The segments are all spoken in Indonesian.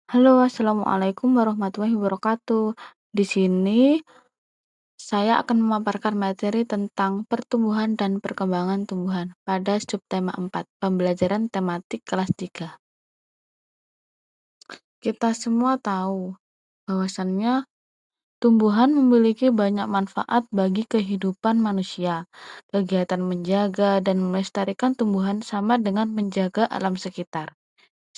Halo, assalamualaikum warahmatullahi wabarakatuh. Di sini saya akan memaparkan materi tentang pertumbuhan dan perkembangan tumbuhan pada subtema 4, pembelajaran tematik kelas 3. Kita semua tahu bahwasannya tumbuhan memiliki banyak manfaat bagi kehidupan manusia. Kegiatan menjaga dan melestarikan tumbuhan sama dengan menjaga alam sekitar.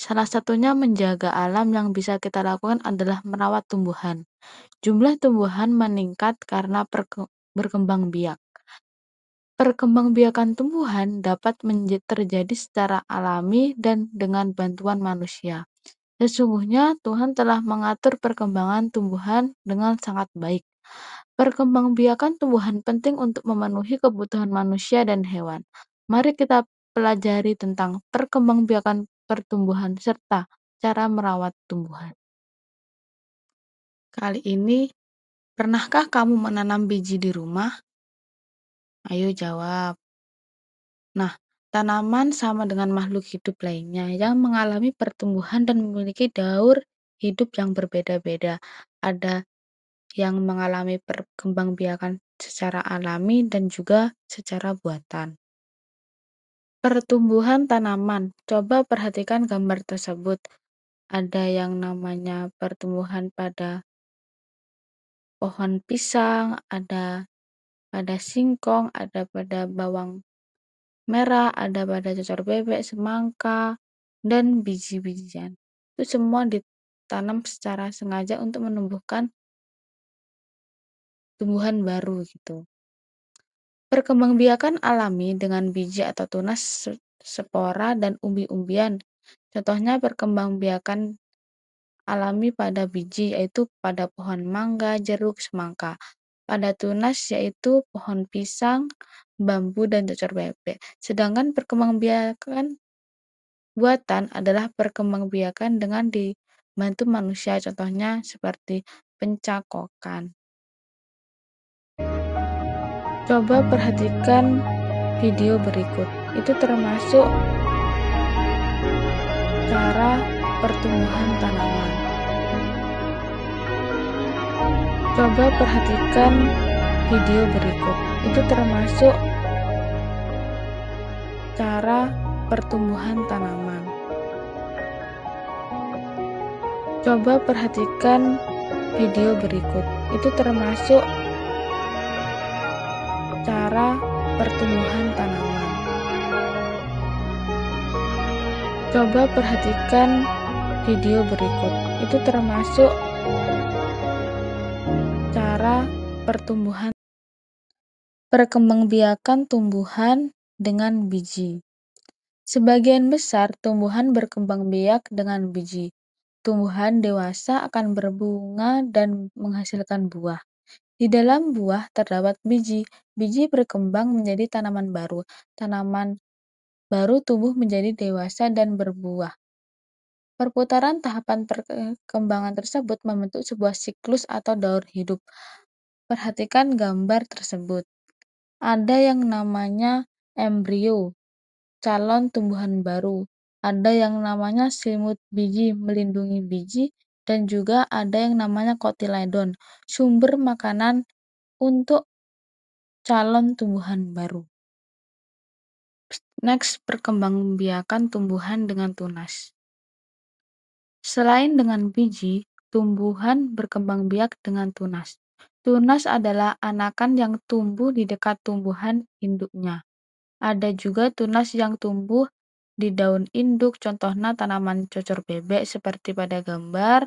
Salah satunya menjaga alam yang bisa kita lakukan adalah merawat tumbuhan. Jumlah tumbuhan meningkat karena berkembang biak. Perkembangbiakan tumbuhan dapat terjadi secara alami dan dengan bantuan manusia. Sesungguhnya Tuhan telah mengatur perkembangan tumbuhan dengan sangat baik. Perkembangbiakan tumbuhan penting untuk memenuhi kebutuhan manusia dan hewan. Mari kita pelajari tentang perkembangbiakan pertumbuhan serta cara merawat tumbuhan. Kali ini, pernahkah kamu menanam biji di rumah? Ayo jawab. Nah, tanaman sama dengan makhluk hidup lainnya yang mengalami pertumbuhan dan memiliki daur hidup yang berbeda-beda. Ada yang mengalami perkembangbiakan secara alami dan juga secara buatan. Pertumbuhan tanaman. Coba perhatikan gambar tersebut. Ada yang namanya pertumbuhan pada pohon pisang, ada pada singkong, ada pada bawang merah, ada pada cocor bebek, semangka, dan biji-bijian. Itu semua ditanam secara sengaja untuk menumbuhkan tumbuhan baru gitu. Perkembangbiakan alami dengan biji atau tunas spora dan umbi-umbian. Contohnya perkembangbiakan alami pada biji yaitu pada pohon mangga, jeruk, semangka. Pada tunas yaitu pohon pisang, bambu, dan cocor bebek. Sedangkan perkembangbiakan buatan adalah perkembangbiakan dengan dibantu manusia, contohnya seperti pencakokan. Coba perhatikan video berikut. Itu termasuk cara pertumbuhan tanaman. Coba perhatikan video berikut. Itu termasuk cara pertumbuhan tanaman. Coba perhatikan video berikut. Itu termasuk cara pertumbuhan tanaman. Coba perhatikan video berikut. Itu termasuk cara pertumbuhan. Perkembangbiakan tumbuhan dengan biji. Sebagian besar tumbuhan berkembang biak dengan biji. Tumbuhan dewasa akan berbunga dan menghasilkan buah. Di dalam buah terdapat biji. Biji berkembang menjadi tanaman baru. Tanaman baru tumbuh menjadi dewasa dan berbuah. Perputaran tahapan perkembangan tersebut membentuk sebuah siklus atau daur hidup. Perhatikan gambar tersebut. Ada yang namanya embrio, calon tumbuhan baru. Ada yang namanya selimut biji melindungi biji, dan juga ada yang namanya kotiledon, sumber makanan untuk calon tumbuhan baru. Next, perkembangbiakan tumbuhan dengan tunas. Selain dengan biji, tumbuhan berkembang biak dengan tunas. Tunas adalah anakan yang tumbuh di dekat tumbuhan induknya. Ada juga tunas yang tumbuh di daun induk, contohnya tanaman cocor bebek seperti pada gambar.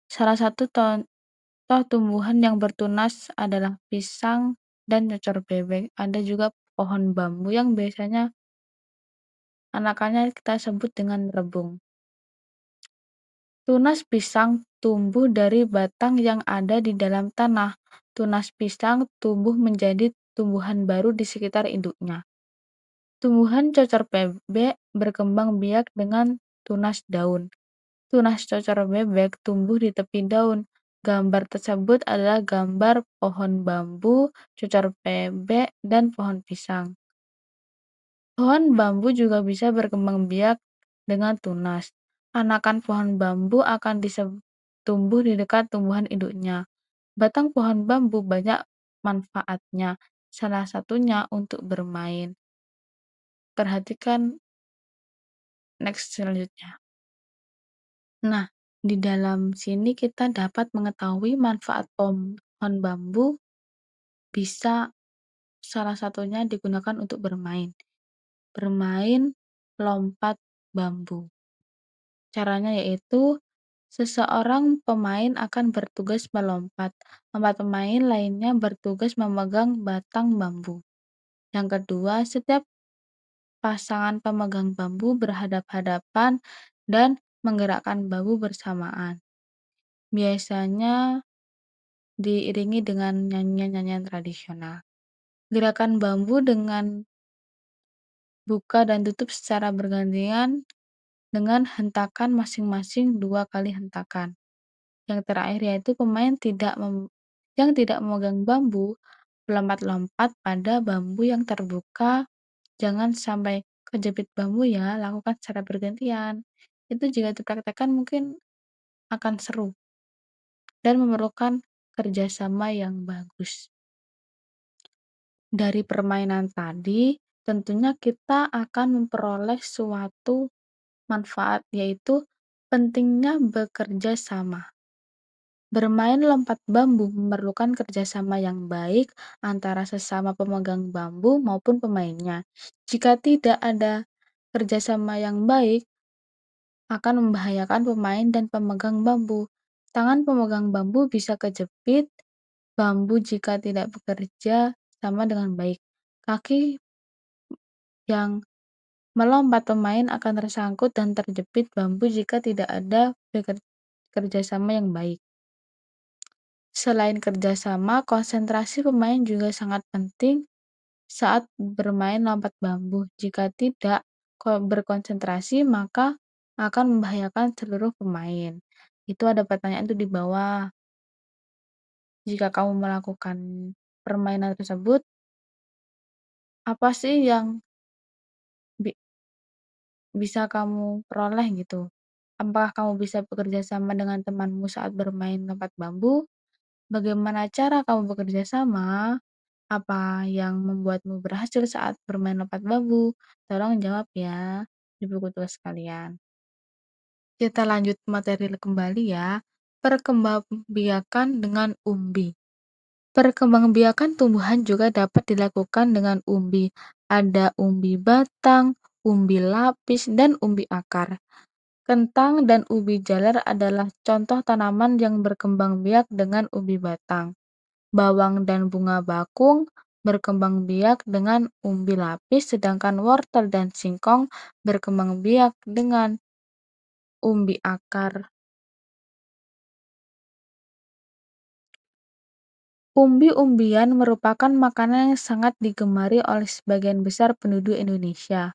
Salah satu contoh tumbuhan yang bertunas adalah pisang dan cocor bebek. Ada juga pohon bambu yang biasanya anakannya kita sebut dengan rebung. Tunas pisang tumbuh dari batang yang ada di dalam tanah. Tunas pisang tumbuh menjadi tumbuhan baru di sekitar induknya. Tumbuhan cocor bebek berkembang biak dengan tunas daun. Tunas cocor bebek tumbuh di tepi daun. Gambar tersebut adalah gambar pohon bambu, cocor bebek, dan pohon pisang. Pohon bambu juga bisa berkembang biak dengan tunas. Anakan pohon bambu akan tumbuh di dekat tumbuhan induknya. Batang pohon bambu banyak manfaatnya, salah satunya untuk bermain. Perhatikan next selanjutnya. Nah, di dalam sini kita dapat mengetahui manfaat pohon bambu bisa salah satunya digunakan untuk bermain. Bermain lompat bambu. Caranya yaitu seseorang pemain akan bertugas melompat. Empat pemain lainnya bertugas memegang batang bambu. Yang kedua, setiap pasangan pemegang bambu berhadap-hadapan dan menggerakkan bambu bersamaan. Biasanya diiringi dengan nyanyian-nyanyian tradisional. Gerakan bambu dengan buka dan tutup secara bergantian dengan hentakan masing-masing 2 kali hentakan. Yang terakhir yaitu pemain yang tidak memegang bambu melompat-lompat pada bambu yang terbuka. Jangan sampai kejepit bambu ya, lakukan secara bergantian. Itu jika dipraktekkan mungkin akan seru dan memerlukan kerjasama yang bagus. Dari permainan tadi, tentunya kita akan memperoleh suatu manfaat, yaitu pentingnya bekerja sama. Bermain lompat bambu memerlukan kerjasama yang baik antara sesama pemegang bambu maupun pemainnya. Jika tidak ada kerjasama yang baik, akan membahayakan pemain dan pemegang bambu. Tangan pemegang bambu bisa kejepit bambu jika tidak bekerja sama dengan baik. Kaki yang melompat pemain akan tersangkut dan terjepit bambu jika tidak ada kerjasama yang baik. Selain kerjasama, konsentrasi pemain juga sangat penting saat bermain lompat bambu. Jika tidak berkonsentrasi, maka akan membahayakan seluruh pemain. Itu ada pertanyaan tuh di bawah. Jika kamu melakukan permainan tersebut, apa sih yang bi- bisa kamu peroleh gitu? Apakah kamu bisa bekerja sama dengan temanmu saat bermain lompat bambu? Bagaimana cara kamu bekerja sama? Apa yang membuatmu berhasil saat bermain lompat bambu? Tolong jawab ya di buku tugas kalian. Kita lanjut materi kembali ya. Perkembangbiakan dengan umbi. Perkembangbiakan tumbuhan juga dapat dilakukan dengan umbi. Ada umbi batang, umbi lapis, dan umbi akar. Kentang dan ubi jalar adalah contoh tanaman yang berkembang biak dengan umbi batang. Bawang dan bunga bakung berkembang biak dengan umbi lapis, sedangkan wortel dan singkong berkembang biak dengan umbi akar. Umbi-umbian merupakan makanan yang sangat digemari oleh sebagian besar penduduk Indonesia.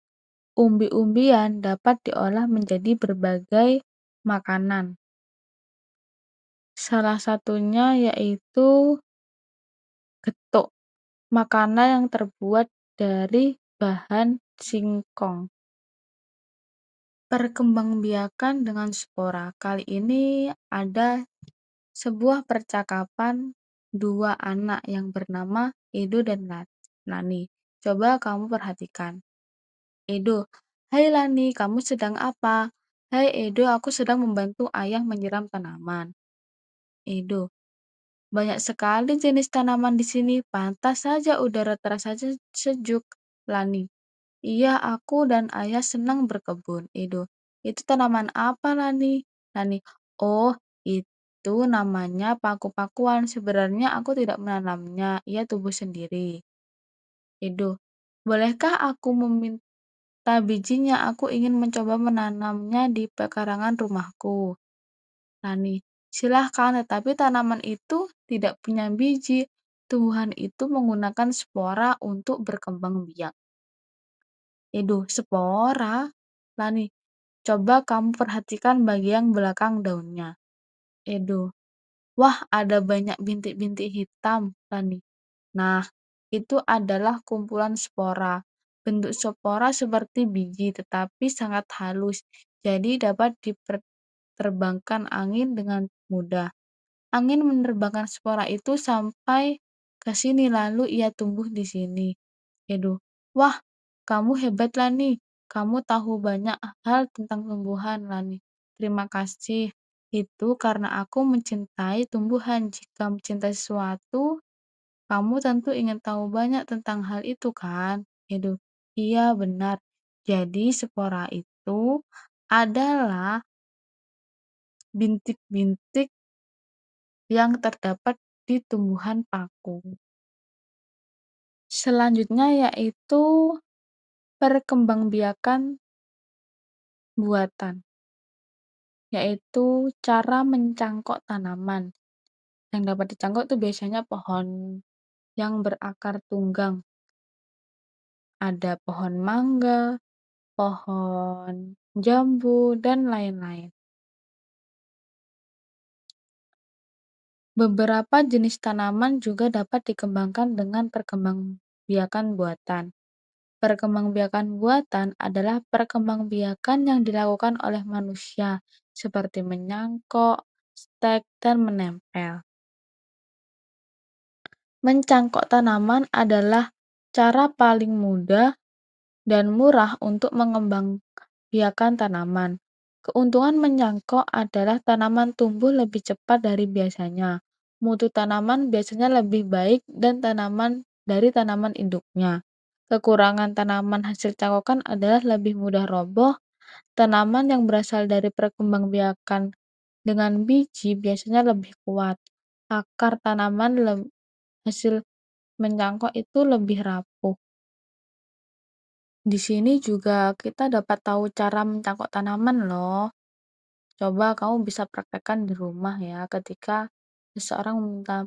Umbi-umbian dapat diolah menjadi berbagai makanan. Salah satunya yaitu getuk, makanan yang terbuat dari bahan singkong. Perkembangbiakan dengan spora. Kali ini ada sebuah percakapan dua anak yang bernama Edo dan Lani. Coba kamu perhatikan. Edo, "Hai Lani, kamu sedang apa?" "Hai Edo, aku sedang membantu ayah menyiram tanaman." Edo, "Banyak sekali jenis tanaman di sini, pantas saja udara terasa sejuk." Lani, "Iya, aku dan ayah senang berkebun." Edo, "Itu tanaman apa, Lani?" Lani, "Oh, itu namanya paku-pakuan. Sebenarnya aku tidak menanamnya, ia tumbuh sendiri." Edo, "Bolehkah aku meminta bijinya? Aku ingin mencoba menanamnya di pekarangan rumahku." Lani, "Silahkan, tetapi tanaman itu tidak punya biji. Tumbuhan itu menggunakan spora untuk berkembang biak." Edo, "Spora?" Lani, "Coba kamu perhatikan bagian belakang daunnya." Edo, "Wah, ada banyak bintik-bintik hitam." Lani, "Nah, itu adalah kumpulan spora. Bentuk spora seperti biji, tetapi sangat halus. jadi dapat diterbangkan angin dengan mudah. Angin menerbangkan spora itu sampai ke sini, lalu ia tumbuh di sini. Edu, wah, kamu hebat Lani. Kamu tahu banyak hal tentang tumbuhan, Lani. Terima kasih. Itu karena aku mencintai tumbuhan. Jika mencintai sesuatu, kamu tentu ingin tahu banyak tentang hal itu kan? Edu, iya benar. Jadi spora itu adalah bintik-bintik yang terdapat di tumbuhan paku. Selanjutnya yaitu perkembangbiakan buatan, yaitu cara mencangkok tanaman. Yang dapat dicangkok itu biasanya pohon yang berakar tunggang. Ada pohon mangga, pohon jambu, dan lain-lain. Beberapa jenis tanaman juga dapat dikembangkan dengan perkembangbiakan buatan. Perkembangbiakan buatan adalah perkembangbiakan yang dilakukan oleh manusia, seperti menyangkok, stek, dan menempel. Mencangkok tanaman adalah cara paling mudah dan murah untuk mengembangbiakan tanaman. Keuntungan menyangkok adalah tanaman tumbuh lebih cepat dari biasanya. Mutu tanaman biasanya lebih baik dan dari tanaman induknya. Kekurangan tanaman hasil cangkokan adalah lebih mudah roboh. Tanaman yang berasal dari perkembangbiakan dengan biji biasanya lebih kuat. Akar tanaman hasil mencangkok itu lebih rapuh. Di sini juga kita dapat tahu cara mencangkok tanaman loh. Coba kamu bisa praktekkan di rumah ya ketika seseorang meminta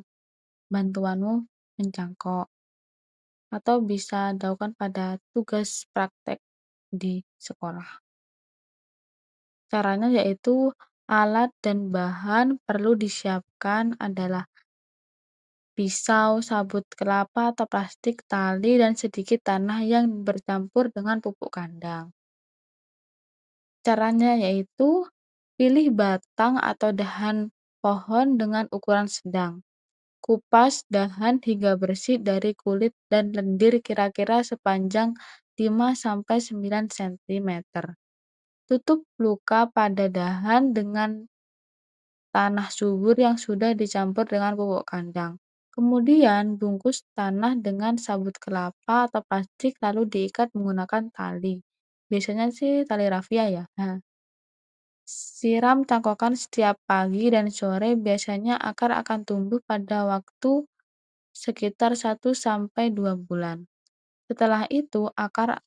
bantuanmu mencangkok. Atau bisa dilakukan pada tugas praktek di sekolah. Caranya yaitu alat dan bahan perlu disiapkan adalah pisau, sabut kelapa atau plastik, tali, dan sedikit tanah yang bercampur dengan pupuk kandang. Caranya yaitu pilih batang atau dahan pohon dengan ukuran sedang. Kupas dahan hingga bersih dari kulit dan lendir kira-kira sepanjang 5-9 cm. Tutup luka pada dahan dengan tanah subur yang sudah dicampur dengan pupuk kandang. Kemudian bungkus tanah dengan sabut kelapa atau plastik lalu diikat menggunakan tali. Biasanya sih tali rafia ya. Nah, siram cangkokan setiap pagi dan sore, biasanya akar akan tumbuh pada waktu sekitar 1-2 bulan. Setelah itu, akar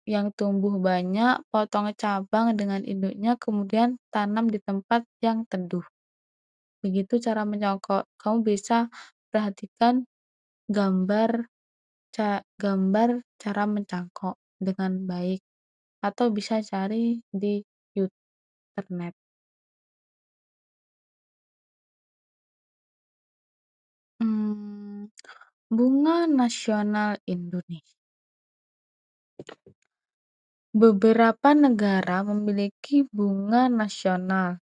yang tumbuh banyak, potong cabang dengan induknya, kemudian tanam di tempat yang teduh. Begitu cara mencangkok. Kamu bisa perhatikan gambar gambar cara mencangkok dengan baik atau bisa cari di internet. Hmm, bunga nasional Indonesia. Beberapa negara memiliki bunga nasional.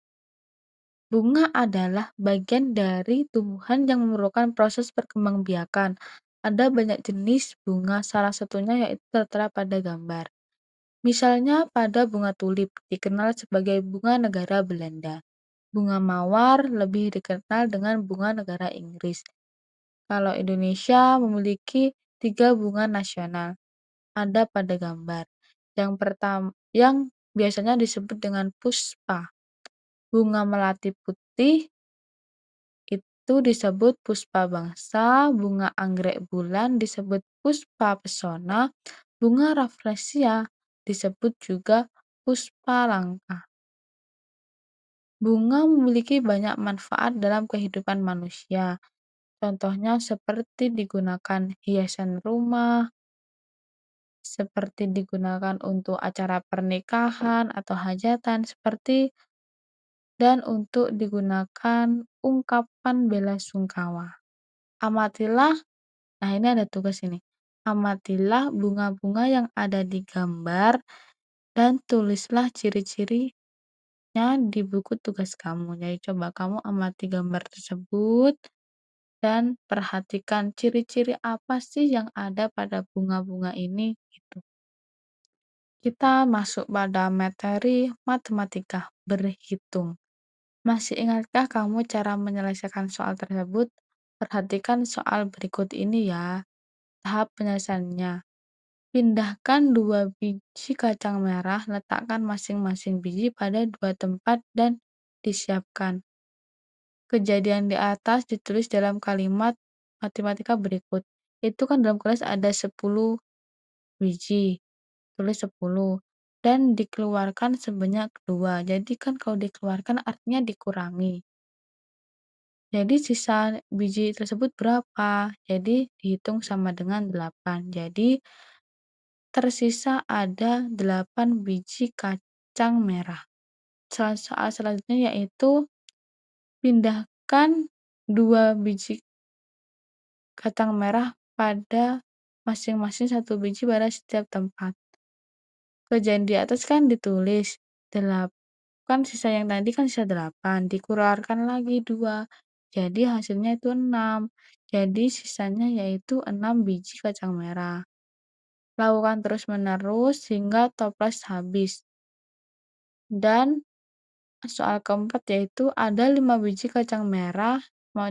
Bunga adalah bagian dari tumbuhan yang memerlukan proses perkembangbiakan. Ada banyak jenis bunga, salah satunya yaitu tertera pada gambar. Misalnya pada bunga tulip, dikenal sebagai bunga negara Belanda. Bunga mawar lebih dikenal dengan bunga negara Inggris. Kalau Indonesia memiliki 3 bunga nasional, ada pada gambar. Yang pertama, yang biasanya disebut dengan puspa. Bunga melati putih itu disebut puspa bangsa, bunga anggrek bulan disebut puspa pesona, bunga rafflesia disebut juga puspa langka. Bunga memiliki banyak manfaat dalam kehidupan manusia. Contohnya seperti digunakan hiasan rumah, seperti digunakan untuk acara pernikahan atau hajatan, dan untuk digunakan ungkapan bela sungkawa. Amatilah, nah ini ada tugas ini. Amatilah bunga-bunga yang ada di gambar dan tulislah ciri-ciri selanjutnya di buku tugas kamu. Jadi coba kamu amati gambar tersebut dan perhatikan ciri-ciri apa sih yang ada pada bunga-bunga ini gitu. Kita masuk pada materi matematika berhitung. Masih ingatkah kamu cara menyelesaikan soal tersebut? Perhatikan soal berikut ini ya. Tahap penyelesaiannya. Pindahkan 2 biji kacang merah, letakkan masing-masing biji pada 2 tempat dan disiapkan. Kejadian di atas ditulis dalam kalimat matematika berikut. Itu kan dalam kelas ada 10 biji, tulis 10 dan dikeluarkan sebanyak 2. Jadi kan kalau dikeluarkan artinya dikurangi. Jadi sisa biji tersebut berapa? Jadi dihitung sama dengan 8. Jadi tersisa ada 8 biji kacang merah. Soal selanjutnya yaitu pindahkan 2 biji kacang merah pada masing-masing 1 biji pada setiap tempat. Kejadian di atas kan ditulis 8, kan sisa yang tadi kan sisa 8, dikeluarkan lagi 2, jadi hasilnya itu 6. Jadi sisanya yaitu 6 biji kacang merah. Lakukan terus-menerus hingga toples habis. Dan soal keempat yaitu ada 5 biji kacang merah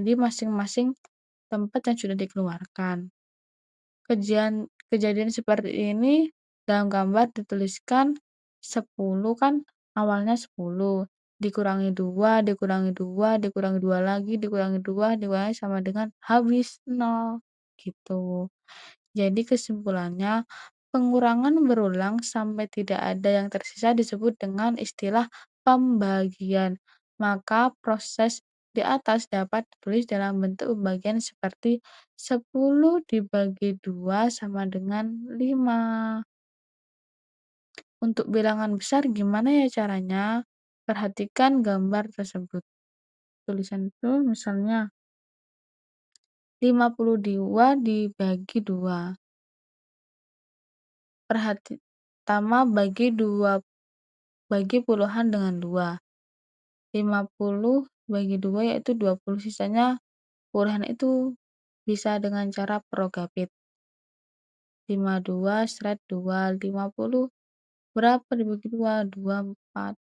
di masing-masing tempat yang sudah dikeluarkan. Kejadian seperti ini dalam gambar dituliskan 10 kan awalnya 10, dikurangi 2, dikurangi 2, dikurangi 2 lagi, dikurangi 2, dikurangi sama dengan habis 0, gitu. Jadi kesimpulannya, pengurangan berulang sampai tidak ada yang tersisa disebut dengan istilah pembagian. Maka proses di atas dapat ditulis dalam bentuk pembagian seperti 10 dibagi 2 sama dengan 5. Untuk bilangan besar gimana ya caranya? Perhatikan gambar tersebut. Tulisan itu misalnya 52 dibagi 2. Pertama bagi puluhan dengan 2. 50 bagi 2 yaitu 20, sisanya puluhan itu bisa dengan cara progapit. 52 seret 2, 50 berapa dibagi 2? 24.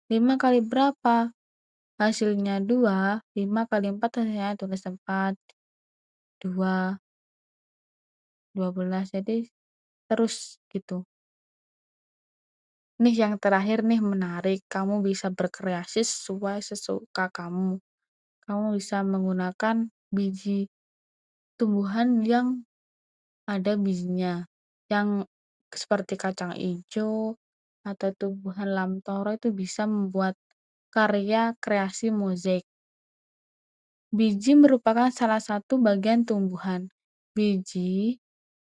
5 kali berapa? Hasilnya 2, 5 kali 4 hasilnya tulis 4, 2, 12, jadi terus gitu. Nih yang terakhir nih menarik, kamu bisa berkreasi sesuai sesuka kamu. Kamu bisa menggunakan biji tumbuhan yang ada bijinya, yang seperti kacang ijo atau tumbuhan lamtoro itu bisa membuat karya kreasi mozaik. Biji merupakan salah satu bagian tumbuhan. Biji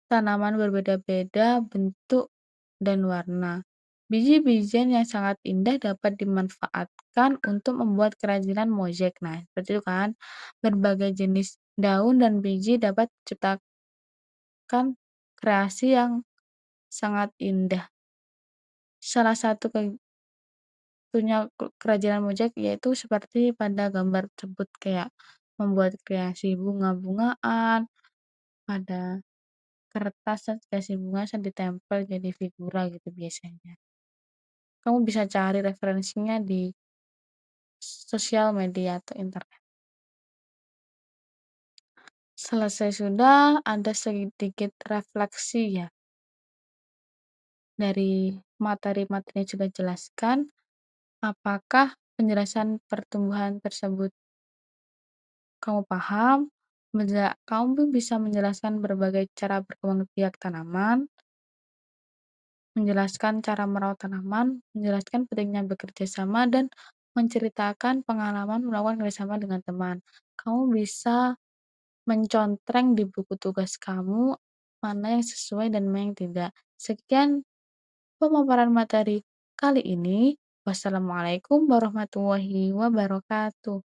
tanaman berbeda-beda bentuk dan warna. Biji-bijian yang sangat indah dapat dimanfaatkan untuk membuat kerajinan mozaik. Nah, seperti itu kan. Berbagai jenis daun dan biji dapat menciptakan kreasi yang sangat indah. Salah satu kerajinan mozaik yaitu seperti pada gambar tersebut kayak membuat kreasi bunga-bungaan pada kertas dan dikasih bunga dan ditempel jadi figura gitu biasanya. Kamu bisa cari referensinya di sosial media atau internet. Selesai sudah, ada sedikit refleksi ya. Dari materi-materi yang sudah jelaskan, apakah penjelasan pertumbuhan tersebut kamu paham? Kamu bisa menjelaskan berbagai cara berkembang biak tanaman, menjelaskan cara merawat tanaman, menjelaskan pentingnya bekerja sama, dan menceritakan pengalaman melakukan kerjasama dengan teman. Kamu bisa mencontreng di buku tugas kamu mana yang sesuai dan mana yang tidak. Sekian pemaparan materi kali ini. Wassalamualaikum warahmatullahi wabarakatuh.